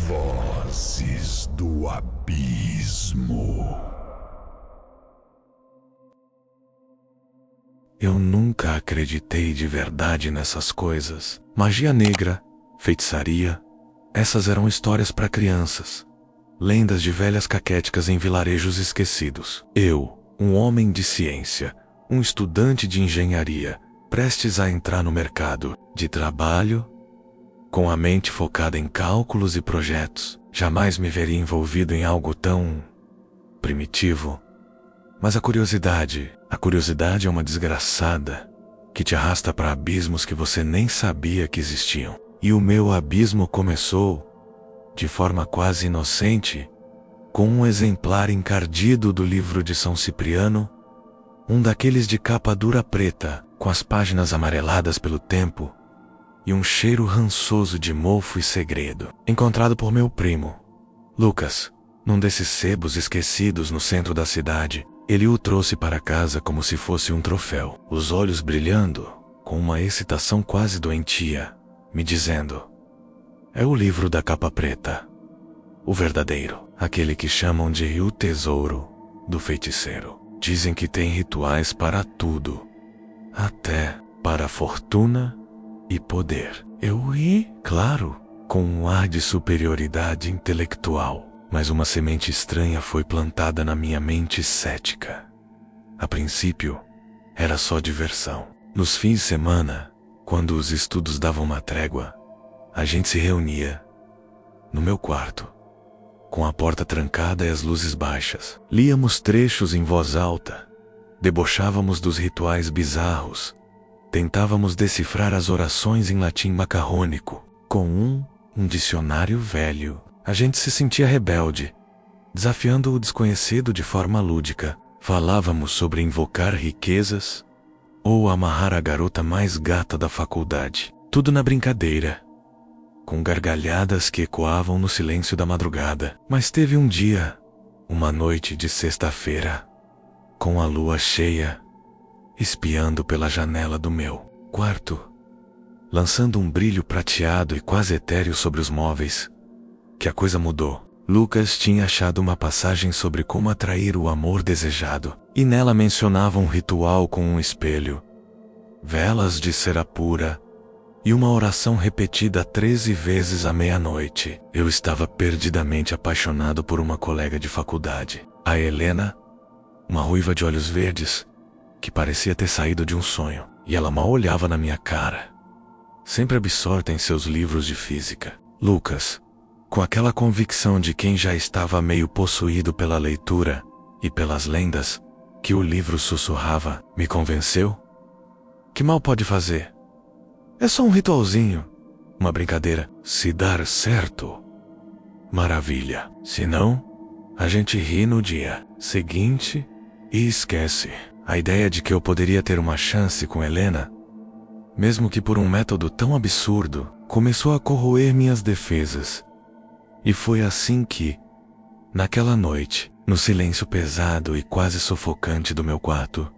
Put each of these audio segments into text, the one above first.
Vozes do Abismo. Eu nunca acreditei de verdade nessas coisas. Magia negra, feitiçaria, essas eram histórias para crianças. Lendas de velhas caquéticas em vilarejos esquecidos. Eu, um homem de ciência, um estudante de engenharia, prestes a entrar no mercado de trabalho, com a mente focada em cálculos e projetos, jamais me veria envolvido em algo tão primitivo. Mas a curiosidade é uma desgraçada que te arrasta para abismos que você nem sabia que existiam. E o meu abismo começou, de forma quase inocente, com um exemplar encardido do livro de São Cipriano, um daqueles de capa dura preta, com as páginas amareladas pelo tempo, e um cheiro rançoso de mofo e segredo, encontrado por meu primo, Lucas, num desses sebos esquecidos no centro da cidade. Ele o trouxe para casa como se fosse um troféu, os olhos brilhando, com uma excitação quase doentia, me dizendo: é o livro da capa preta, o verdadeiro, aquele que chamam de o tesouro do feiticeiro. Dizem que tem rituais para tudo, até para fortuna e poder. Eu ri, claro, com um ar de superioridade intelectual. Mas uma semente estranha foi plantada na minha mente cética. A princípio, era só diversão. Nos fins de semana, quando os estudos davam uma trégua, a gente se reunia no meu quarto, com a porta trancada e as luzes baixas. Líamos trechos em voz alta, debochávamos dos rituais bizarros, tentávamos decifrar as orações em latim macarrônico. Com um dicionário velho, a gente se sentia rebelde, desafiando o desconhecido de forma lúdica. Falávamos sobre invocar riquezas ou amarrar a garota mais gata da faculdade. Tudo na brincadeira, com gargalhadas que ecoavam no silêncio da madrugada. Mas teve um dia, uma noite de sexta-feira, com a lua cheia, espiando pela janela do meu quarto, lançando um brilho prateado e quase etéreo sobre os móveis, que a coisa mudou. Lucas tinha achado uma passagem sobre como atrair o amor desejado, e nela mencionava um ritual com um espelho, velas de cera pura e uma oração repetida 13 vezes à meia-noite. Eu estava perdidamente apaixonado por uma colega de faculdade, a Helena, uma ruiva de olhos verdes, que parecia ter saído de um sonho, e ela mal olhava na minha cara, sempre absorta em seus livros de física. Lucas, com aquela convicção de quem já estava meio possuído pela leitura e pelas lendas que o livro sussurrava, me convenceu. Que mal pode fazer? É só um ritualzinho, uma brincadeira. Se dar certo, maravilha. Se não, a gente ri no dia seguinte e esquece. A ideia de que eu poderia ter uma chance com Helena, mesmo que por um método tão absurdo, começou a corroer minhas defesas. E foi assim que, naquela noite, no silêncio pesado e quase sufocante do meu quarto,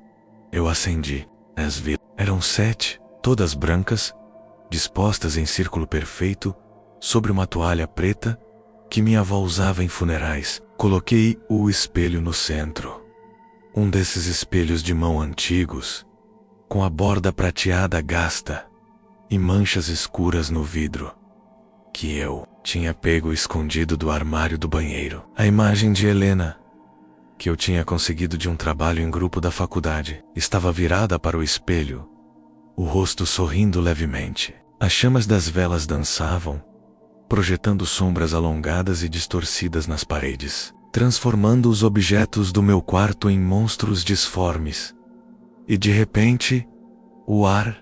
eu acendi as velas. Eram 7, todas brancas, dispostas em círculo perfeito, sobre uma toalha preta que minha avó usava em funerais. Coloquei o espelho no centro. Um desses espelhos de mão antigos, com a borda prateada gasta e manchas escuras no vidro, que eu tinha pego escondido do armário do banheiro. A imagem de Helena, que eu tinha conseguido de um trabalho em grupo da faculdade, estava virada para o espelho, o rosto sorrindo levemente. As chamas das velas dançavam, projetando sombras alongadas e distorcidas nas paredes, transformando os objetos do meu quarto em monstros disformes. E de repente, o ar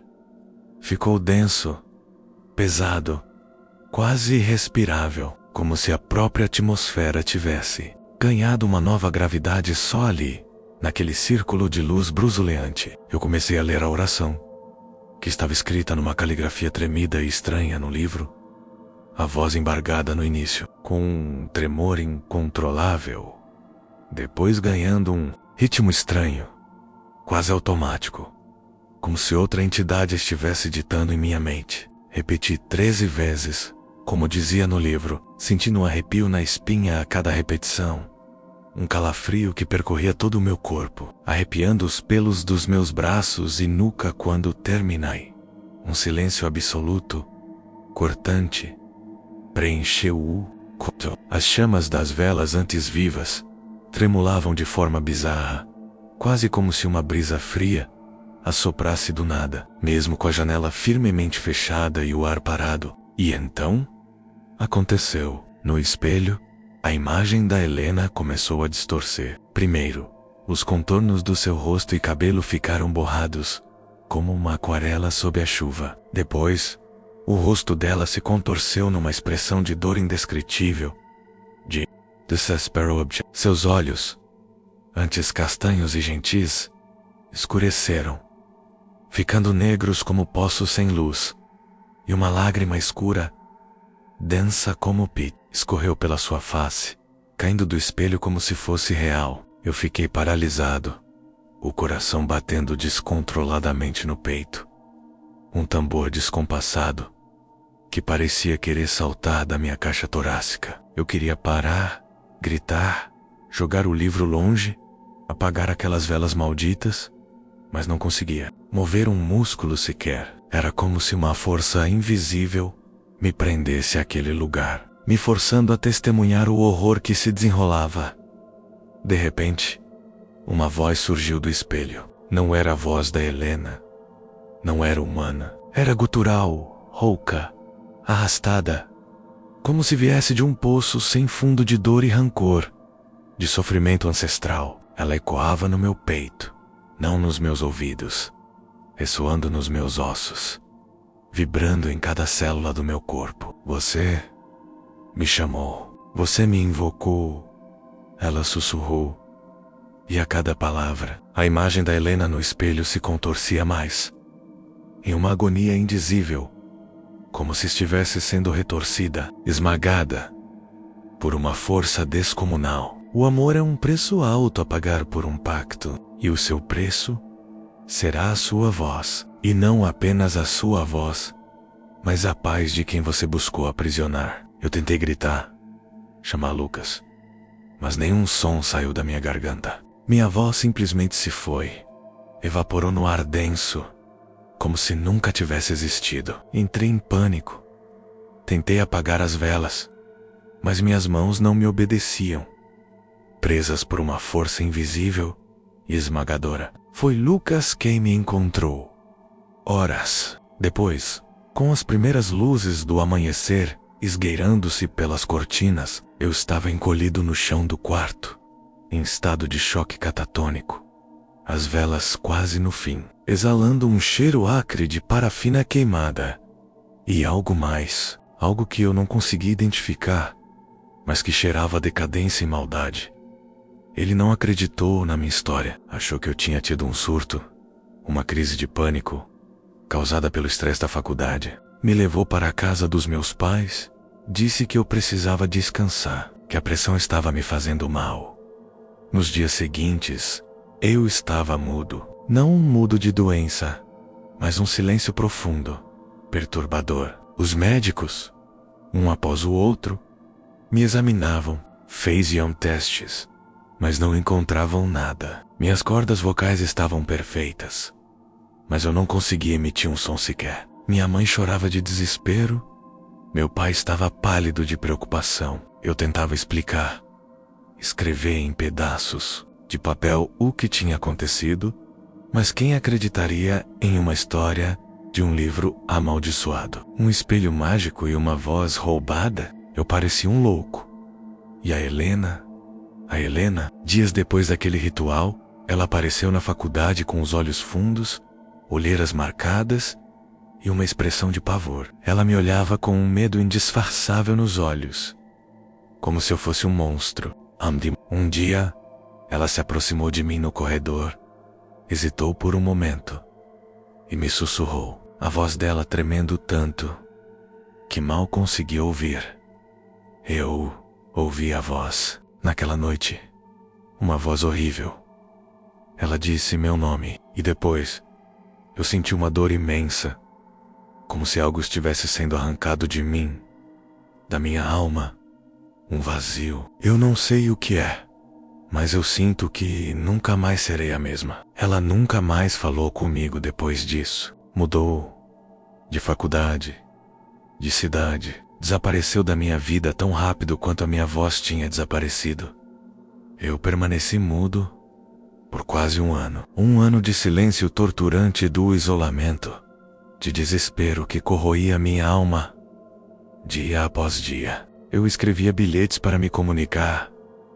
ficou denso, pesado, quase irrespirável, como se a própria atmosfera tivesse ganhado uma nova gravidade só ali, naquele círculo de luz bruzuleante. Eu comecei a ler a oração, que estava escrita numa caligrafia tremida e estranha no livro, a voz embargada no início, com um tremor incontrolável, depois ganhando um ritmo estranho, quase automático, como se outra entidade estivesse ditando em minha mente. Repeti 13 vezes, Como dizia no livro, sentindo um arrepio na espinha a cada repetição. Um calafrio que percorria todo o meu corpo, arrepiando os pelos dos meus braços e nuca quando terminai. Um silêncio absoluto, cortante, preencheu o quarto. As chamas das velas antes vivas tremulavam de forma bizarra, quase como se uma brisa fria assoprasse do nada, mesmo com a janela firmemente fechada e o ar parado. E então, aconteceu. No espelho, a imagem da Helena começou a distorcer. Primeiro, os contornos do seu rosto e cabelo ficaram borrados, como uma aquarela sob a chuva. Depois, o rosto dela se contorceu numa expressão de dor indescritível, de desespero. Seus olhos, antes castanhos e gentis, escureceram, ficando negros como poços sem luz, e uma lágrima escura, densa como pit, escorreu pela sua face, caindo do espelho como se fosse real. Eu fiquei paralisado, o coração batendo descontroladamente no peito. Um tambor descompassado, que parecia querer saltar da minha caixa torácica. Eu queria parar, gritar, jogar o livro longe, apagar aquelas velas malditas, mas não conseguia mover um músculo sequer. Era como se uma força invisível me prendesse àquele lugar, me forçando a testemunhar o horror que se desenrolava. De repente, uma voz surgiu do espelho. Não era a voz da Helena. Não era humana. Era gutural, rouca, arrastada, como se viesse de um poço sem fundo de dor e rancor, de sofrimento ancestral. Ela ecoava no meu peito, não nos meus ouvidos, ressoando nos meus ossos, vibrando em cada célula do meu corpo. Você me chamou, você me invocou, ela sussurrou, e a cada palavra, a imagem da Helena no espelho se contorcia mais, em uma agonia indizível, como se estivesse sendo retorcida, esmagada, por uma força descomunal. O amor é um preço alto a pagar por um pacto, e o seu preço será a sua voz, e não apenas a sua voz, mas a paz de quem você buscou aprisionar. Eu tentei gritar, chamar Lucas, mas nenhum som saiu da minha garganta. Minha voz simplesmente se foi, evaporou no ar denso, como se nunca tivesse existido. Entrei em pânico. Tentei apagar as velas, mas minhas mãos não me obedeciam, presas por uma força invisível e esmagadora. Foi Lucas quem me encontrou. Horas depois, com as primeiras luzes do amanhecer esgueirando-se pelas cortinas, eu estava encolhido no chão do quarto, em estado de choque catatônico, as velas quase no fim, exalando um cheiro acre de parafina queimada. E algo mais, algo que eu não conseguia identificar, mas que cheirava decadência e maldade. Ele não acreditou na minha história, achou que eu tinha tido um surto, uma crise de pânico, causada pelo estresse da faculdade. Me levou para a casa dos meus pais, disse que eu precisava descansar, que a pressão estava me fazendo mal. Nos dias seguintes, eu estava mudo. Não um mudo de doença, mas um silêncio profundo, perturbador. Os médicos, um após o outro, me examinavam, faziam testes, mas não encontravam nada. Minhas cordas vocais estavam perfeitas, mas eu não conseguia emitir um som sequer. Minha mãe chorava de desespero, meu pai estava pálido de preocupação. Eu tentava explicar, escrever em pedaços de papel o que tinha acontecido, mas quem acreditaria em uma história de um livro amaldiçoado? Um espelho mágico e uma voz roubada? Eu parecia um louco. E a Helena, dias depois daquele ritual, ela apareceu na faculdade com os olhos fundos, olheiras marcadas e uma expressão de pavor. Ela me olhava com um medo indisfarçável nos olhos, como se eu fosse um monstro. Um dia, ela se aproximou de mim no corredor, hesitou por um momento e me sussurrou, a voz dela tremendo tanto que mal consegui ouvir. Eu ouvi a voz. Naquela noite, uma voz horrível. Ela disse meu nome e depois eu senti uma dor imensa, como se algo estivesse sendo arrancado de mim, da minha alma, um vazio. Eu não sei o que é, mas eu sinto que nunca mais serei a mesma. Ela nunca mais falou comigo depois disso. Mudou de faculdade, de cidade, desapareceu da minha vida tão rápido quanto a minha voz tinha desaparecido. Eu permaneci mudo por quase um ano. Um ano de silêncio torturante, do isolamento, de desespero que corroía minha alma dia após dia. Eu escrevia bilhetes para me comunicar,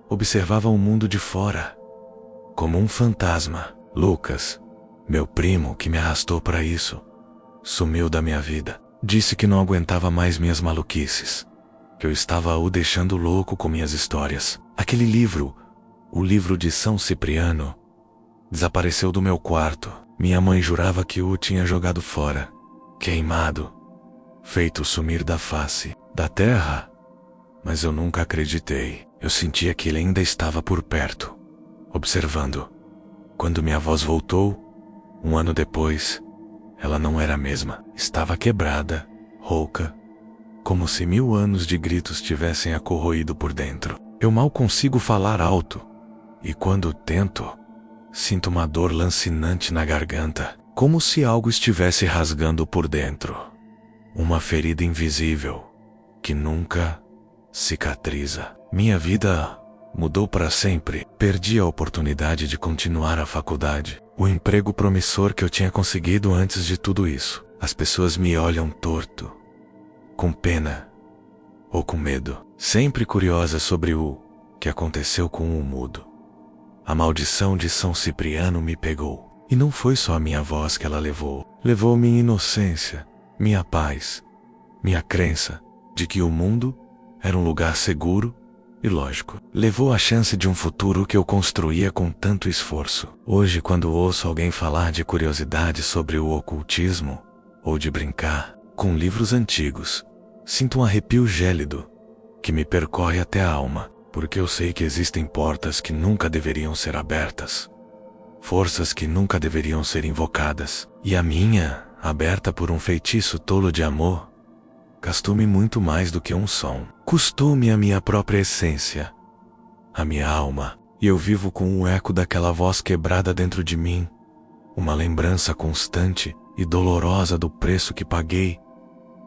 observava o mundo de fora, como um fantasma. Lucas, meu primo que me arrastou para isso, sumiu da minha vida. Disse que não aguentava mais minhas maluquices, que eu estava o deixando louco com minhas histórias. Aquele livro, o livro de São Cipriano, desapareceu do meu quarto. Minha mãe jurava que o tinha jogado fora, queimado, feito sumir da face da terra. Mas eu nunca acreditei. Eu sentia que ele ainda estava por perto, observando. Quando minha voz voltou, um ano depois, ela não era a mesma. Estava quebrada, rouca, como se 1000 anos de gritos tivessem a corroído por dentro. Eu mal consigo falar alto, e quando tento, sinto uma dor lancinante na garganta, como se algo estivesse rasgando por dentro. Uma ferida invisível, que nunca cicatriza. Minha vida mudou para sempre. Perdi a oportunidade de continuar a faculdade, o emprego promissor que eu tinha conseguido antes de tudo isso. As pessoas me olham torto, com pena ou com medo, sempre curiosas sobre o que aconteceu com o mudo. A maldição de São Cipriano me pegou. E não foi só a minha voz que ela levou. Levou minha inocência, minha paz, minha crença de que o mundo era um lugar seguro e lógico. Levou a chance de um futuro que eu construía com tanto esforço. Hoje, quando ouço alguém falar de curiosidade sobre o ocultismo, ou de brincar com livros antigos, sinto um arrepio gélido que me percorre até a alma, porque eu sei que existem portas que nunca deveriam ser abertas, forças que nunca deveriam ser invocadas, e a minha, aberta por um feitiço tolo de amor, gastou-me muito mais do que um som. Custou-me a minha própria essência, a minha alma, e eu vivo com o eco daquela voz quebrada dentro de mim, uma lembrança constante e dolorosa do preço que paguei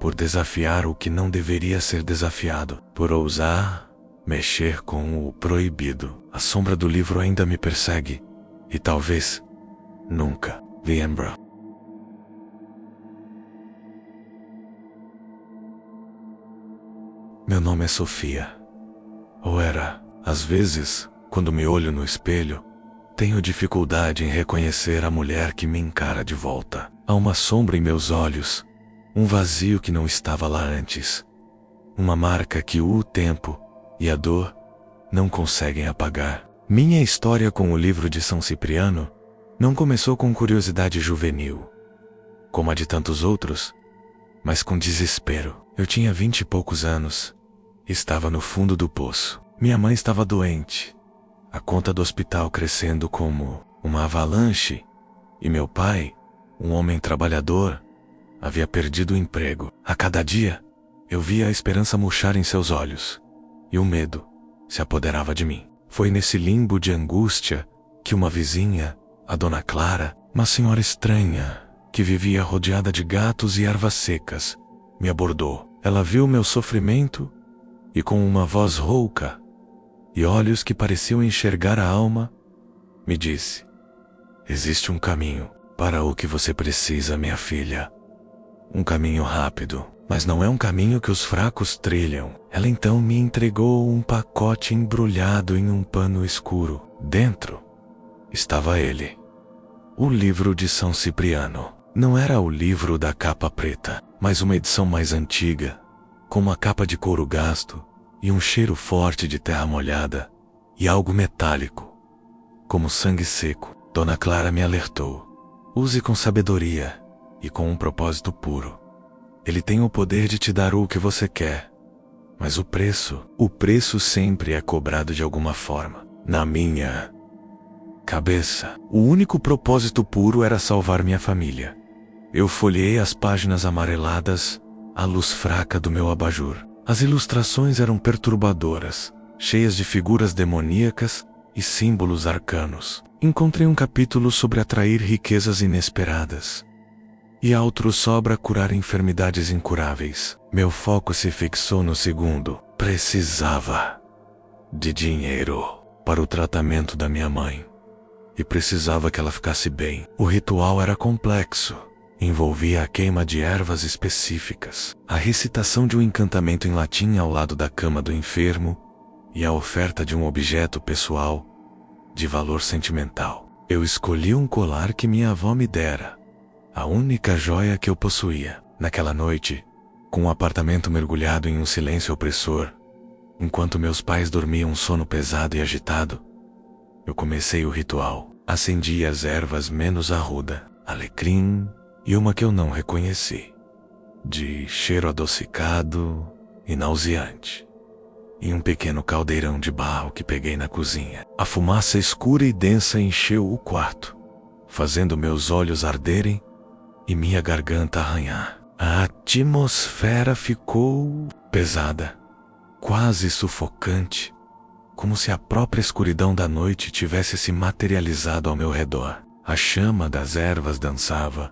por desafiar o que não deveria ser desafiado, por ousar mexer com o proibido. A sombra do livro ainda me persegue, e talvez nunca lembra. Meu nome é Sofia. Ou era. Às vezes, quando me olho no espelho, tenho dificuldade em reconhecer a mulher que me encara de volta. Há uma sombra em meus olhos, um vazio que não estava lá antes. Uma marca que o tempo e a dor não conseguem apagar. Minha história com o livro de São Cipriano não começou com curiosidade juvenil, como a de tantos outros, mas com desespero. Eu tinha 20 e poucos anos. Estava no fundo do poço. Minha mãe estava doente, a conta do hospital crescendo como uma avalanche, e meu pai, um homem trabalhador, havia perdido o emprego. A cada dia, eu via a esperança murchar em seus olhos, e o medo se apoderava de mim. Foi nesse limbo de angústia que uma vizinha, a Dona Clara, uma senhora estranha, que vivia rodeada de gatos e ervas secas, me abordou. Ela viu meu sofrimento e, com uma voz rouca e olhos que pareciam enxergar a alma, me disse: existe um caminho para o que você precisa, minha filha. Um caminho rápido, mas não é um caminho que os fracos trilham. Ela então me entregou um pacote embrulhado em um pano escuro. Dentro estava ele, o livro de São Cipriano. Não era o livro da capa preta, mas uma edição mais antiga, com uma capa de couro gasto e um cheiro forte de terra molhada e algo metálico, como sangue seco. Dona Clara me alertou: use com sabedoria e com um propósito puro. Ele tem o poder de te dar o que você quer, mas o preço sempre é cobrado de alguma forma. Na minha cabeça, o único propósito puro era salvar minha família. Eu folheei as páginas amareladas à luz fraca do meu abajur. As ilustrações eram perturbadoras, cheias de figuras demoníacas e símbolos arcanos. Encontrei um capítulo sobre atrair riquezas inesperadas e outro sobre curar enfermidades incuráveis. Meu foco se fixou no segundo. Precisava de dinheiro para o tratamento da minha mãe e precisava que ela ficasse bem. O ritual era complexo. Envolvia a queima de ervas específicas, a recitação de um encantamento em latim ao lado da cama do enfermo e a oferta de um objeto pessoal de valor sentimental. Eu escolhi um colar que minha avó me dera, a única joia que eu possuía. Naquela noite, com o apartamento mergulhado em um silêncio opressor, enquanto meus pais dormiam um sono pesado e agitado, eu comecei o ritual. Acendi as ervas menos arruda, alecrim e uma que eu não reconheci, de cheiro adocicado e nauseante, em um pequeno caldeirão de barro que peguei na cozinha. A fumaça escura e densa encheu o quarto, fazendo meus olhos arderem e minha garganta arranhar. A atmosfera ficou pesada, quase sufocante, como se a própria escuridão da noite tivesse se materializado ao meu redor. A chama das ervas dançava,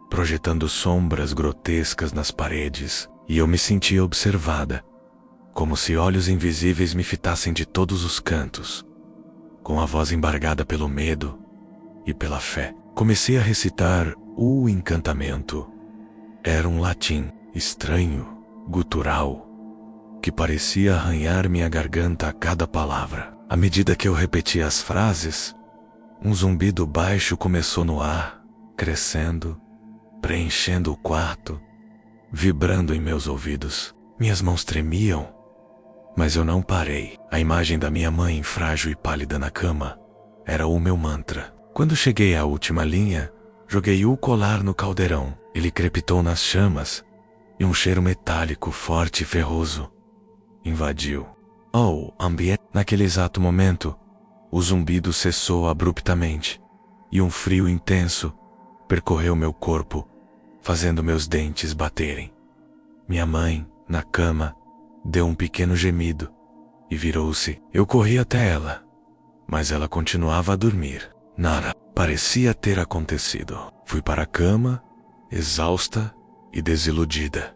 projetando sombras grotescas nas paredes, e eu me sentia observada, como se olhos invisíveis me fitassem de todos os cantos. Com a voz embargada pelo medo e pela fé, comecei a recitar o encantamento. Era um latim estranho, gutural, que parecia arranhar minha garganta a cada palavra. À medida que eu repetia as frases, um zumbido baixo começou no ar, crescendo, preenchendo o quarto, vibrando em meus ouvidos. Minhas mãos tremiam, mas eu não parei. A imagem da minha mãe, frágil e pálida na cama, era o meu mantra. Quando cheguei à última linha, joguei o colar no caldeirão. Ele crepitou nas chamas, e um cheiro metálico, forte e ferroso invadiu o ambiente. Naquele exato momento, o zumbido cessou abruptamente, e um frio intenso percorreu meu corpo, fazendo meus dentes baterem. Minha mãe, na cama, deu um pequeno gemido e virou-se. Eu corri até ela, mas ela continuava a dormir. Nada parecia ter acontecido. Fui para a cama, exausta e desiludida.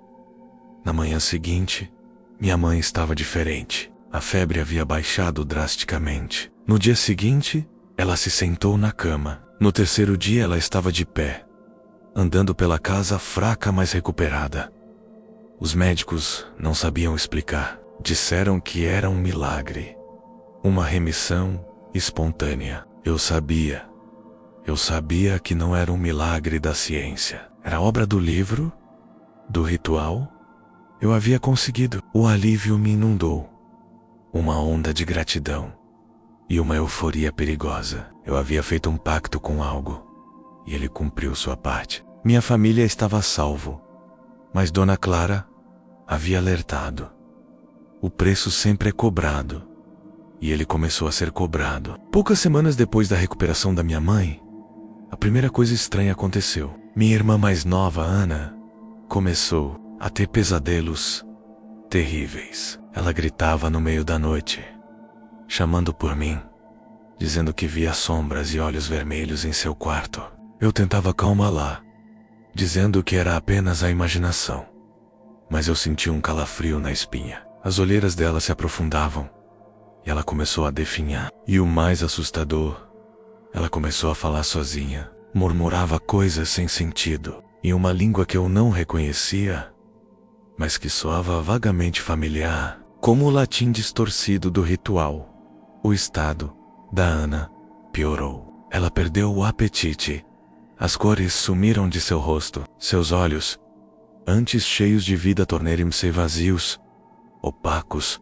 Na manhã seguinte, minha mãe estava diferente. A febre havia baixado drasticamente. No dia seguinte, ela se sentou na cama. No terceiro dia, ela estava de pé, andando pela casa fraca, mas recuperada. Os médicos não sabiam explicar. Disseram que era um milagre, uma remissão espontânea. Eu sabia que não era um milagre da ciência. Era obra do livro, do ritual. Eu havia conseguido. O alívio me inundou. Uma onda de gratidão e uma euforia perigosa. Eu havia feito um pacto com algo, e ele cumpriu sua parte. Minha família estava a salvo, mas Dona Clara havia alertado. O preço sempre é cobrado, e ele começou a ser cobrado. Poucas semanas depois da recuperação da minha mãe, a primeira coisa estranha aconteceu. Minha irmã mais nova, Ana, começou a ter pesadelos terríveis. Ela gritava no meio da noite, chamando por mim, dizendo que via sombras e olhos vermelhos em seu quarto. Eu tentava acalmá-la, dizendo que era apenas a imaginação, mas eu sentia um calafrio na espinha. As olheiras dela se aprofundavam e ela começou a definhar. E o mais assustador, ela começou a falar sozinha, murmurava coisas sem sentido, em uma língua que eu não reconhecia, mas que soava vagamente familiar, como o latim distorcido do ritual. O estado da Ana piorou. Ela perdeu o apetite. As cores sumiram de seu rosto. Seus olhos, antes cheios de vida, tornaram-se vazios, opacos,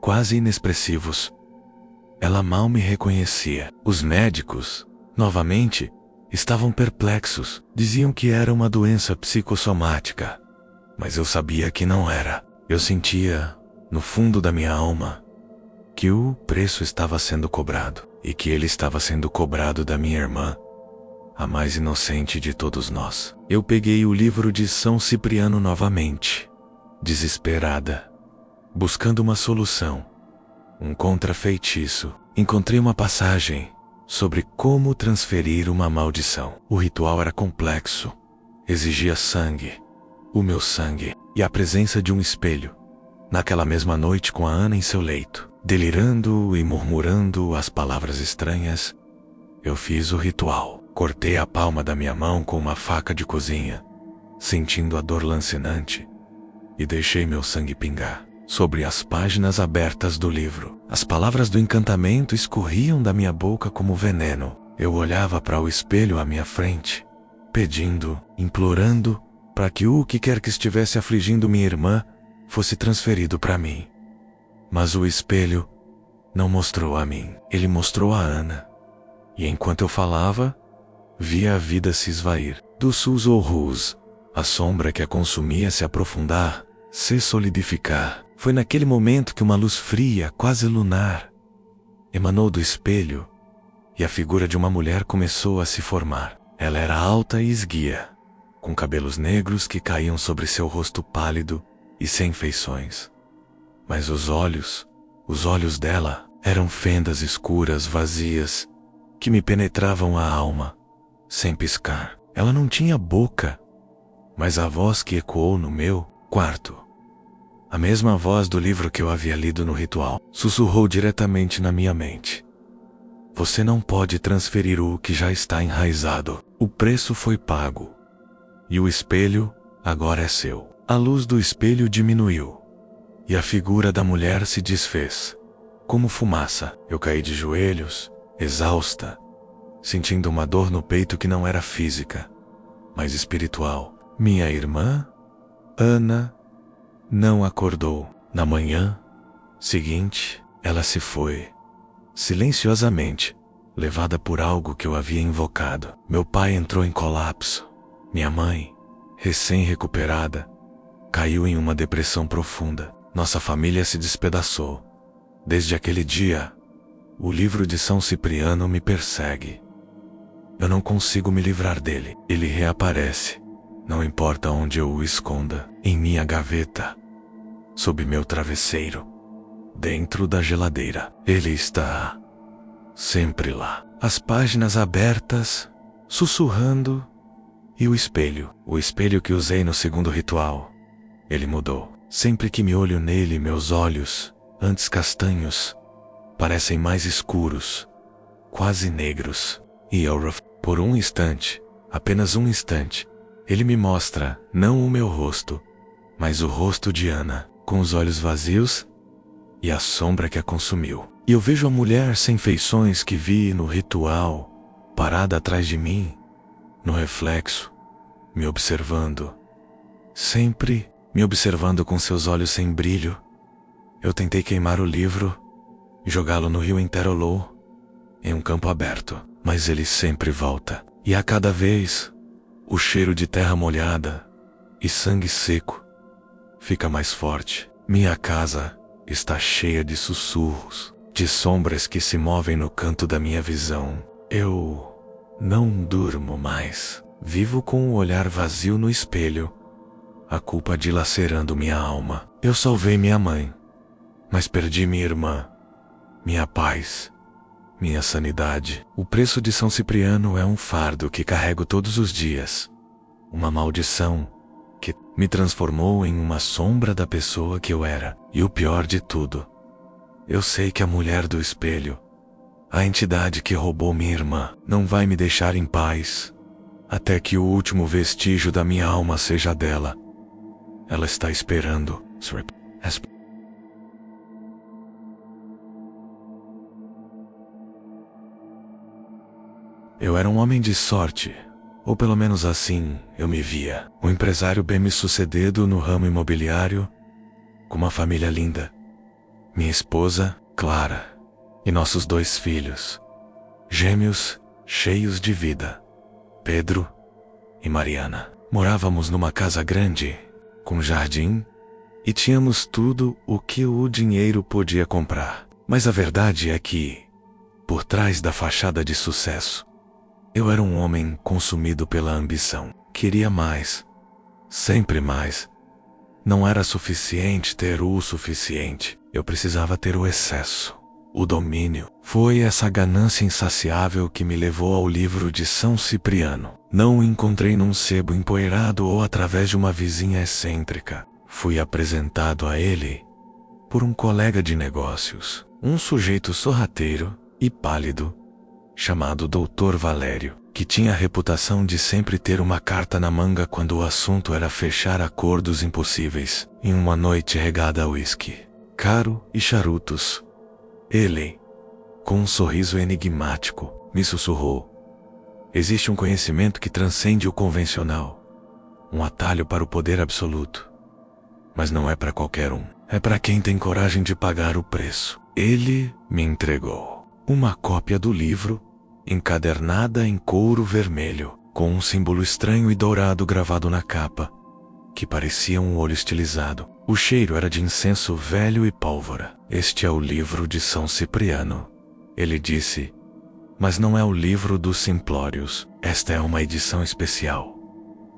quase inexpressivos. Ela mal me reconhecia. Os médicos, novamente, estavam perplexos. Diziam que era uma doença psicossomática, mas eu sabia que não era. Eu sentia, no fundo da minha alma, que o preço estava sendo cobrado, e que ele estava sendo cobrado da minha irmã, a mais inocente de todos nós. Eu peguei o livro de São Cipriano novamente, desesperada, buscando uma solução, um contrafeitiço. Encontrei uma passagem sobre como transferir uma maldição. O ritual era complexo, exigia sangue, o meu sangue, e a presença de um espelho. Naquela mesma noite, com a Ana em seu leito, delirando e murmurando as palavras estranhas, eu fiz o ritual. Cortei a palma da minha mão com uma faca de cozinha, sentindo a dor lancinante, e deixei meu sangue pingar sobre as páginas abertas do livro. As palavras do encantamento escorriam da minha boca como veneno. Eu olhava para o espelho à minha frente, pedindo, implorando, para que o que quer que estivesse afligindo minha irmã fosse transferido para mim. Mas o espelho não mostrou a mim, ele mostrou a Ana. E enquanto eu falava, via a vida se esvair. Do sus ou rus, a sombra que a consumia se aprofundar, se solidificar. Foi naquele momento que uma luz fria, quase lunar, emanou do espelho e a figura de uma mulher começou a se formar. Ela era alta e esguia, com cabelos negros que caíam sobre seu rosto pálido e sem feições. Mas os olhos dela eram fendas escuras, vazias, que me penetravam a alma, sem piscar. Ela não tinha boca, mas a voz que ecoou no meu quarto, a mesma voz do livro que eu havia lido no ritual, sussurrou diretamente na minha mente. Você não pode transferir o que já está enraizado. O preço foi pago. E o espelho agora é seu. A luz do espelho diminuiu, e a figura da mulher se desfez. Como fumaça, eu caí de joelhos, exausta, sentindo uma dor no peito que não era física, mas espiritual. Minha irmã, Ana, não acordou. Na manhã seguinte, ela se foi, silenciosamente, levada por algo que eu havia invocado. Meu pai entrou em colapso. Minha mãe, recém-recuperada, caiu em uma depressão profunda. Nossa família se despedaçou. Desde aquele dia, o livro de São Cipriano me persegue. Eu não consigo me livrar dele. Ele reaparece, não importa onde eu o esconda, em minha gaveta, sob meu travesseiro, dentro da geladeira. Ele está sempre lá. As páginas abertas, sussurrando, e o espelho que usei no segundo ritual. Ele mudou. Sempre que me olho nele, meus olhos, antes castanhos, parecem mais escuros, quase negros. E por um instante, apenas um instante, ele me mostra não o meu rosto, mas o rosto de Ana, com os olhos vazios e a sombra que a consumiu. E eu vejo a mulher sem feições que vi no ritual, parada atrás de mim, no reflexo, me observando. Sempre me observando com seus olhos sem brilho. Eu tentei queimar o livro e jogá-lo no rio Interolô, em um campo aberto, mas ele sempre volta. E a cada vez, o cheiro de terra molhada e sangue seco fica mais forte. Minha casa está cheia de sussurros, de sombras que se movem no canto da minha visão. Eu não durmo mais. Vivo com o olhar vazio no espelho, a culpa dilacerando minha alma. Eu salvei minha mãe, mas perdi minha irmã, minha paz, minha sanidade. O preço de São Cipriano é um fardo que carrego todos os dias. Uma maldição que me transformou em uma sombra da pessoa que eu era. E o pior de tudo, eu sei que a mulher do espelho, a entidade que roubou minha irmã, não vai me deixar em paz, até que o último vestígio da minha alma seja dela. Ela está esperando. Eu era um homem de sorte, ou pelo menos assim eu me via. Um empresário bem-sucedido no ramo imobiliário, com uma família linda. Minha esposa, Clara, e nossos 2 filhos, gêmeos cheios de vida, Pedro e Mariana. Morávamos numa casa grande, com jardim, e tínhamos tudo o que o dinheiro podia comprar. Mas a verdade é que, por trás da fachada de sucesso, eu era um homem consumido pela ambição. Queria mais, sempre mais, Não era suficiente ter o suficiente. Eu precisava ter o excesso, o domínio. Foi essa ganância insaciável que me levou ao livro de São Cipriano. Não o encontrei num sebo empoeirado ou através de uma vizinha excêntrica. Fui apresentado a ele por um colega de negócios, um sujeito sorrateiro e pálido, chamado Dr. Valério, que tinha a reputação de sempre ter uma carta na manga quando o assunto era fechar acordos impossíveis em uma noite regada a uísque caro e charutos. Ele, com um sorriso enigmático, me sussurrou: existe um conhecimento que transcende o convencional, um atalho para o poder absoluto. Mas não é para qualquer um, é para quem tem coragem de pagar o preço. Ele me entregou uma cópia do livro, encadernada em couro vermelho, com um símbolo estranho e dourado gravado na capa, que parecia um olho estilizado. O cheiro era de incenso velho e pólvora. Este é o livro de São Cipriano, ele disse, mas não é o livro dos simplórios. Esta é uma edição especial,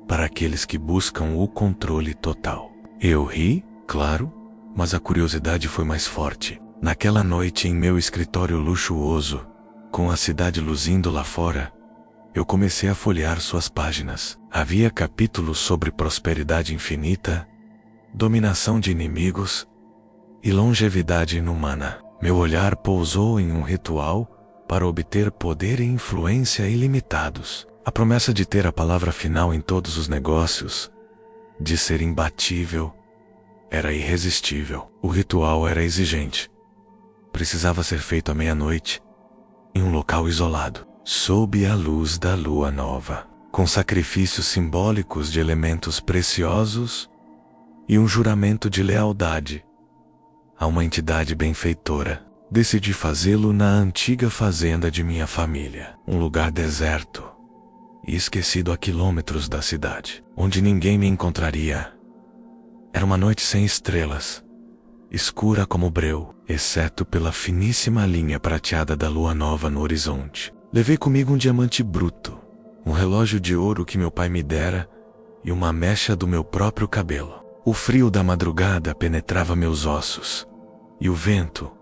para aqueles que buscam o controle total. Eu ri, claro, mas a curiosidade foi mais forte. Naquela noite em meu escritório luxuoso, com a cidade luzindo lá fora, eu comecei a folhear suas páginas. Havia capítulos sobre prosperidade infinita, dominação de inimigos e longevidade inumana. Meu olhar pousou em um ritual para obter poder e influência ilimitados. A promessa de ter a palavra final em todos os negócios, de ser imbatível, era irresistível. O ritual era exigente. Precisava ser feito à meia-noite, em um local isolado, sob a luz da lua nova, com sacrifícios simbólicos de elementos preciosos e um juramento de lealdade a uma entidade benfeitora. Decidi fazê-lo na antiga fazenda de minha família, um lugar deserto e esquecido a quilômetros da cidade, onde ninguém me encontraria. Era uma noite sem estrelas, escura como breu, exceto pela finíssima linha prateada da lua nova no horizonte. Levei comigo um diamante bruto, um relógio de ouro que meu pai me dera e uma mecha do meu próprio cabelo. O frio da madrugada penetrava meus ossos, e o vento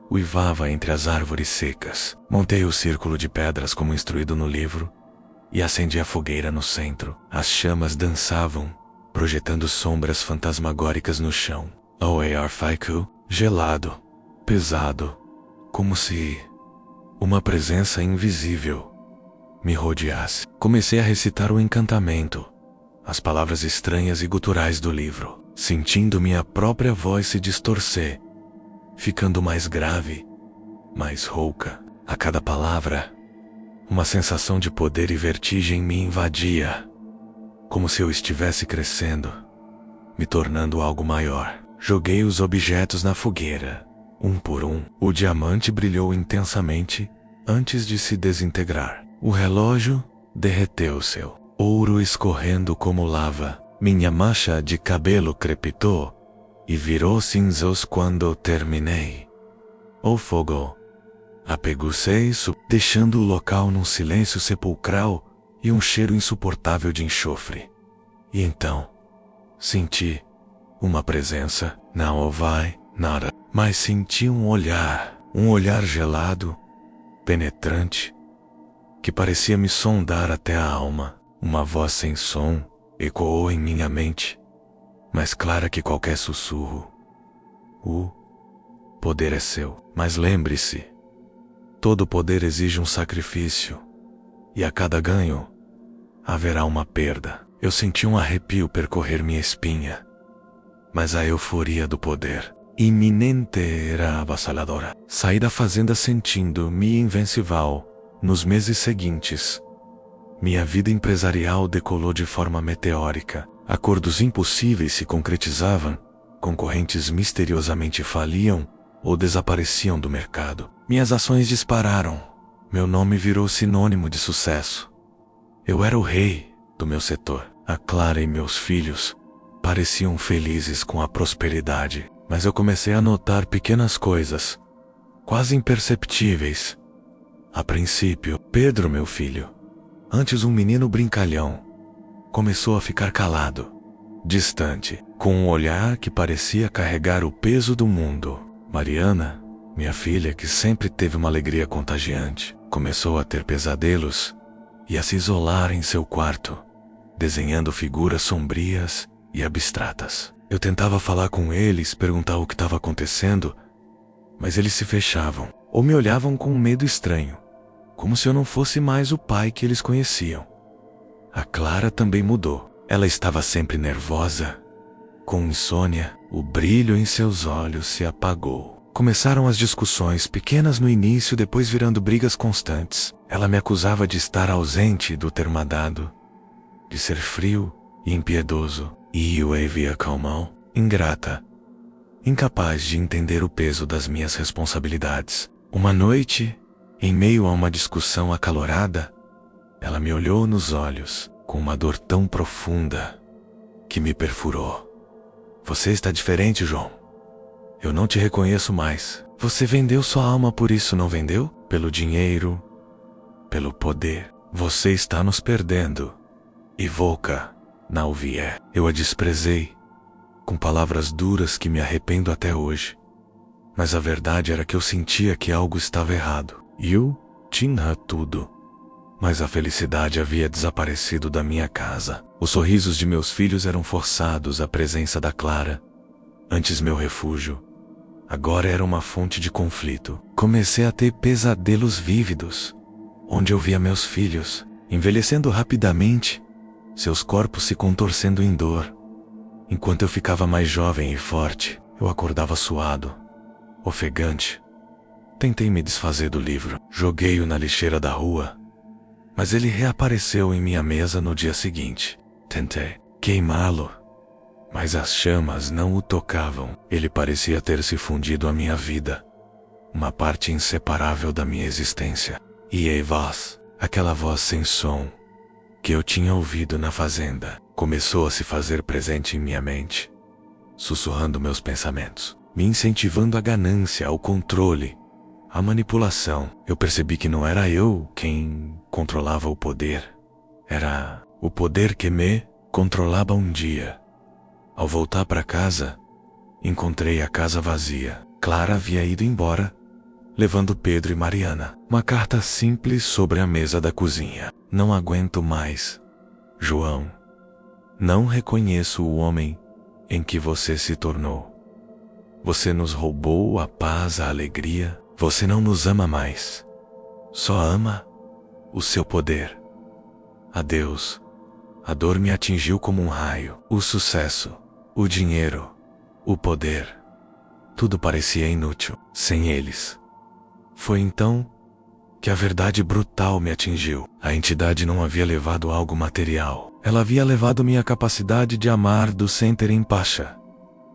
uivava entre as árvores secas. Montei o círculo de pedras como instruído no livro, e acendi a fogueira no centro. As chamas dançavam, projetando sombras fantasmagóricas no chão. O ar ficou gelado, pesado, como se uma presença invisível me rodeasse. Comecei a recitar o encantamento, as palavras estranhas e guturais do livro, sentindo minha própria voz se distorcer, ficando mais grave, mais rouca. A cada palavra, uma sensação de poder e vertigem me invadia, como se eu estivesse crescendo, me tornando algo maior. Joguei os objetos na fogueira, um por um. O diamante brilhou intensamente antes de se desintegrar. O relógio derreteu seu ouro escorrendo como lava. Minha mancha de cabelo crepitou e virou cinzos quando terminei. O fogo apegou-se, deixando o local num silêncio sepulcral e um cheiro insuportável de enxofre. E então, senti uma presença, não vai nada, mas senti um olhar gelado, penetrante, que parecia me sondar até a alma. Uma voz sem som ecoou em minha mente, mais clara que qualquer sussurro. O poder é seu, mas lembre-se, todo poder exige um sacrifício, e a cada ganho haverá uma perda. Eu senti um arrepio percorrer minha espinha, mas a euforia do poder iminente era avassaladora. Saí da fazenda sentindo-me invencível. Nos meses seguintes, minha vida empresarial decolou de forma meteórica. Acordos impossíveis se concretizavam, concorrentes misteriosamente faliam ou desapareciam do mercado. Minhas ações dispararam, meu nome virou sinônimo de sucesso. Eu era o rei do meu setor. A Clara e meus filhos pareciam felizes com a prosperidade, mas eu comecei a notar pequenas coisas, quase imperceptíveis. A princípio, Pedro, meu filho, antes um menino brincalhão, começou a ficar calado, distante, com um olhar que parecia carregar o peso do mundo. Mariana, minha filha, que sempre teve uma alegria contagiante, começou a ter pesadelos e a se isolar em seu quarto, desenhando figuras sombrias e abstratas. Eu tentava falar com eles, perguntar o que estava acontecendo, mas eles se fechavam ou me olhavam com um medo estranho, como se eu não fosse mais o pai que eles conheciam. A Clara também mudou. Ela estava sempre nervosa, com insônia. O brilho em seus olhos se apagou. Começaram as discussões, pequenas no início, depois virando brigas constantes. Ela me acusava de estar ausente do termadado, de ser frio e impiedoso, e eu a via calmão, ingrata, incapaz de entender o peso das minhas responsabilidades. Uma noite, em meio a uma discussão acalorada, ela me olhou nos olhos com uma dor tão profunda que me perfurou. Você está diferente, João. Eu não te reconheço mais. Você vendeu sua alma por isso, não vendeu? Pelo dinheiro, pelo poder. Você está nos perdendo. Ivoca, não vier. Eu a desprezei, com palavras duras que me arrependo até hoje. Mas a verdade era que eu sentia que algo estava errado. Eu tinha tudo, mas a felicidade havia desaparecido da minha casa. Os sorrisos de meus filhos eram forçados à presença da Clara. Antes meu refúgio, agora era uma fonte de conflito. Comecei a ter pesadelos vívidos, onde eu via meus filhos envelhecendo rapidamente, seus corpos se contorcendo em dor. Enquanto eu ficava mais jovem e forte, eu acordava suado, ofegante. Tentei me desfazer do livro, joguei-o na lixeira da rua, mas ele reapareceu em minha mesa no dia seguinte. Tentei queimá-lo, mas as chamas não o tocavam. Ele parecia ter se fundido à minha vida, uma parte inseparável da minha existência. E a voz, aquela voz sem som, que eu tinha ouvido na fazenda, começou a se fazer presente em minha mente, sussurrando meus pensamentos, me incentivando à ganância, ao controle, à manipulação. Eu percebi que não era eu quem controlava o poder. Era o poder que me controlava um dia. Ao voltar para casa, encontrei a casa vazia. Clara havia ido embora, levando Pedro e Mariana. Uma carta simples sobre a mesa da cozinha. Não aguento mais, João. Não reconheço o homem em que você se tornou. Você nos roubou a paz, a alegria. Você não nos ama mais. Só ama o seu poder. Adeus. A dor me atingiu como um raio. O sucesso, o dinheiro, o poder. Tudo parecia inútil sem eles. Foi então que a verdade brutal me atingiu. A entidade não havia levado algo material. Ela havia levado minha capacidade de amar do sem ter empacha,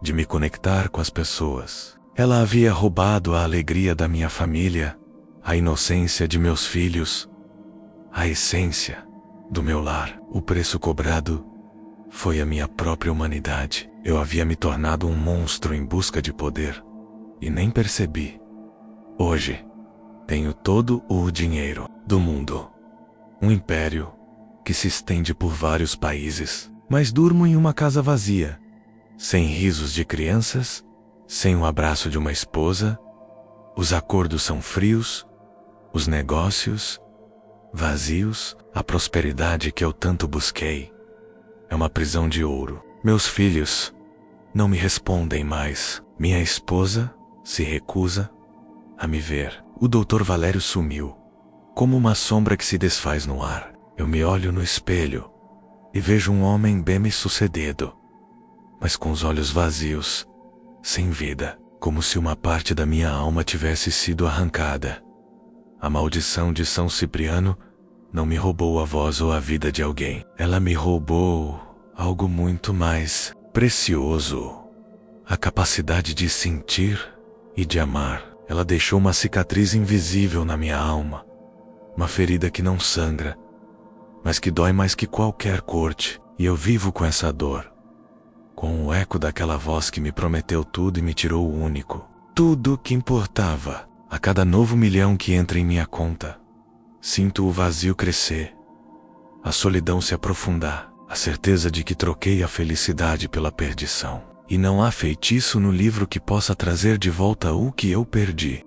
de me conectar com as pessoas. Ela havia roubado a alegria da minha família, a inocência de meus filhos, a essência do meu lar. O preço cobrado foi a minha própria humanidade. Eu havia me tornado um monstro em busca de poder e nem percebi. Hoje, tenho todo o dinheiro do mundo. Um império que se estende por vários países. Mas durmo em uma casa vazia, sem risos de crianças, sem o abraço de uma esposa. Os acordos são frios, os negócios vazios. A prosperidade que eu tanto busquei é uma prisão de ouro. Meus filhos não me respondem mais. Minha esposa se recusa a me ver. O Dr. Valério sumiu, como uma sombra que se desfaz no ar. Eu me olho no espelho e vejo um homem bem-sucedido, mas com os olhos vazios, sem vida, como se uma parte da minha alma tivesse sido arrancada. A maldição de São Cipriano não me roubou a voz ou a vida de alguém. Ela me roubou algo muito mais precioso: a capacidade de sentir e de amar. Ela deixou uma cicatriz invisível na minha alma, uma ferida que não sangra, mas que dói mais que qualquer corte. E eu vivo com essa dor, com o eco daquela voz que me prometeu tudo e me tirou o único, tudo o que importava. A cada novo milhão que entra em minha conta, sinto o vazio crescer, a solidão se aprofundar. A certeza de que troquei a felicidade pela perdição. E não há feitiço no livro que possa trazer de volta o que eu perdi.